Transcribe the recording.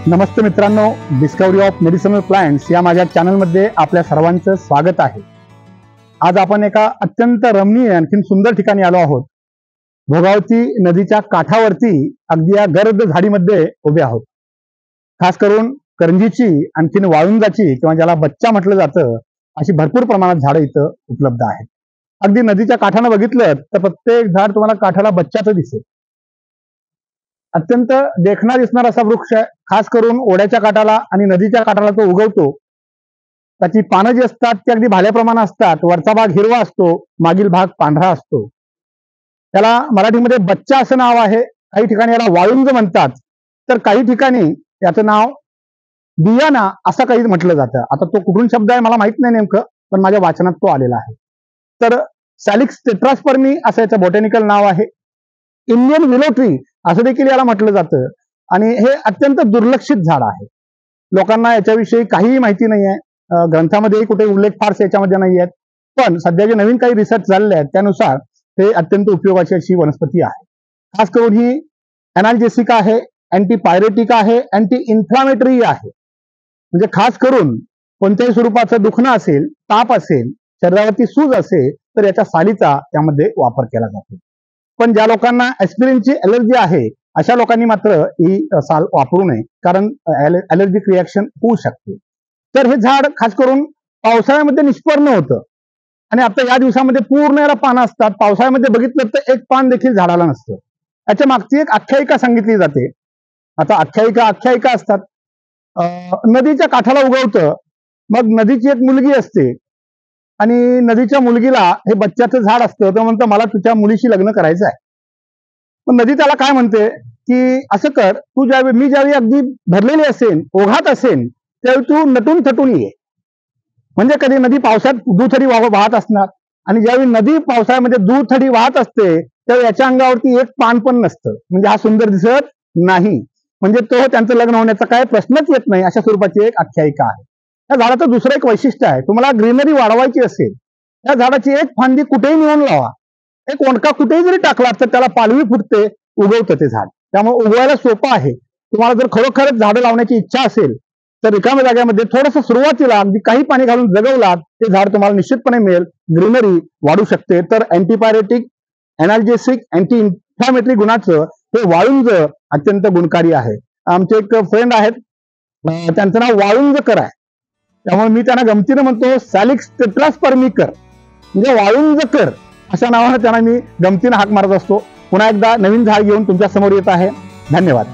नमस्ते मित्रांनो, discovery of medicinal plants या माझ्या चॅनलमध्ये आपल्या सर्वांचं स्वागत आहे। आज आपण एका अत्यंत रमणीय आणखी सुंदर ठिकाणी आलो आहोत। भोगावती नदीच्या काठावरती अगदी या गर्द झाडीमध्ये उभे आहोत। खास करून करंजीची आणखीन वाळुंजाची किंवा ज्याला बच्चा म्हटलं जातं अशी भरपूर प्रमाणात झाडं इथं उपलब्ध आहेत। अगदी नदीच्या काठानं बघितलं तर प्रत्येक झाड तुम्हाला काठाला बच्चाचं दिसेल। अत्यंत देखणा दिसणारा असा वृक्ष आहे। खास करून ओढ्याच्या काठाला आणि नदीच्या काठाला तो उगवतो। त्याची पानं जी असतात ती अगदी भाल्याप्रमाणे असतात। वरचा भाग हिरवा असतो, मागील भाग पांढरा असतो। त्याला मराठीमध्ये बच्चा असं नाव आहे। काही ठिकाणी याला वाळुंज म्हणतात, तर काही ठिकाणी याचं नाव बियाणा असं काही म्हटलं जातं। आता तो कुठून शब्द आहे मला माहित नाही नेमकं, पण माझ्या वाचनात तो आलेला आहे। तर सॅलिक्स टेट्रास्पर्मी असं याचं बॉटॅनिकल नाव आहे। इंडियन विलो ट्री असं देखील याला म्हटलं जातं आणि हे अत्यंत दुर्लक्षित झाड आहे। लोकांना याच्याविषयी काहीही माहिती नाही आहे। ग्रंथामध्येही कुठे उल्लेख फारसे याच्यामध्ये नाही आहेत, पण सध्या जे नवीन काही रिसर्च झालेले आहेत त्यानुसार हे अत्यंत उपयोगाची अशी वनस्पती आहे। खास करून ही एनाल्जेसिक आहे, अँटीपायरेटिक आहे, अँटी इन्फ्लामेटरी आहे। म्हणजे खास करून कोणत्याही स्वरूपाचं दुखणं असेल, ताप असेल, शरीरावरती सूज असेल तर याच्या सालीचा त्यामध्ये वापर केला जातो। पण ज्या लोकांना ॲस्पिरिनची ॲलर्जी आहे अशा लोकांनी मात्र ही साल वापरू नये, कारण ॲलर्जिक रिॲक्शन होऊ शकते। तर हे झाड खास करून पावसाळ्यामध्ये निष्पर्ण होतं आणि आता या दिवसामध्ये पूर्ण याला पानं असतात। पावसाळ्यामध्ये बघितलं तर एक पान देखील झाडाला नसतं। याच्या मागची एक आख्यायिका सांगितली जाते। आता आख्यायिका असतात। नदीच्या काठाला उगवतं, मग नदीची एक मुलगी असते आणि नदीच्या मुलगीला हे बच्च्याचं झाड असतं। तो म्हणतं मला तुझ्या मुलीशी लग्न करायचं आहे। पण नदी त्याला काय म्हणते की असं कर, मी ज्यावेळी अगदी भरलेली असेन, ओघात असेन, त्यावेळी तू नटून थटून ये। म्हणजे कधी नदी पावसात दुथडी वाहत असणार आणि ज्यावेळी नदी पावसाळ्यामध्ये दुथडी वाहत असते त्यावेळी याच्या अंगावरती एक पान पण नसतं, म्हणजे हा सुंदर दिसत नाही। म्हणजे तो त्यांचं लग्न होण्याचा काय प्रश्नच येत नाही, अशा स्वरूपाची एक आख्यायिका आहे। या झाडाचं दुसरं एक वैशिष्ट्य आहे, तुम्हाला ग्रीनरी वाढवायची असेल या झाडाची एक फांदी कुठेही नेऊन लावा, एक ओंडका कुठेही जरी टाकला तर त्याला पालवी फुटते, उगवतं ते झाड। त्यामुळे उगवायला सोपं आहे। तुम्हाला जर खरोखरच झाडं लावण्याची इच्छा असेल तर रिकाम्या जागेमध्ये थोडंसं सुरुवातीला अगदी काही पाणी घालून जगवलात ते झाड तुम्हाला निश्चितपणे मिळेल, ग्रीनरी वाढू शकते। तर अँटीपायरेटिक, एनाल्जेसिक, अँटी इन्फ्लामेटरी गुणाचं हे वाळुंज अत्यंत गुणकारी आहे। आमचे एक फ्रेंड आहेत, त्यांचं नाव वाळुंजकर आहे, त्यामुळे मी त्यांना गमतीनं म्हणतो सॅलिक्स टेट्रास्पर्मिकर, म्हणजे वाळुंजकर अशा नावाने त्यांना मी गमतीनं हाक मारत असतो। पुन्हा एकदा नवीन झाड घेऊन तुमच्या समोर येत आहे। धन्यवाद।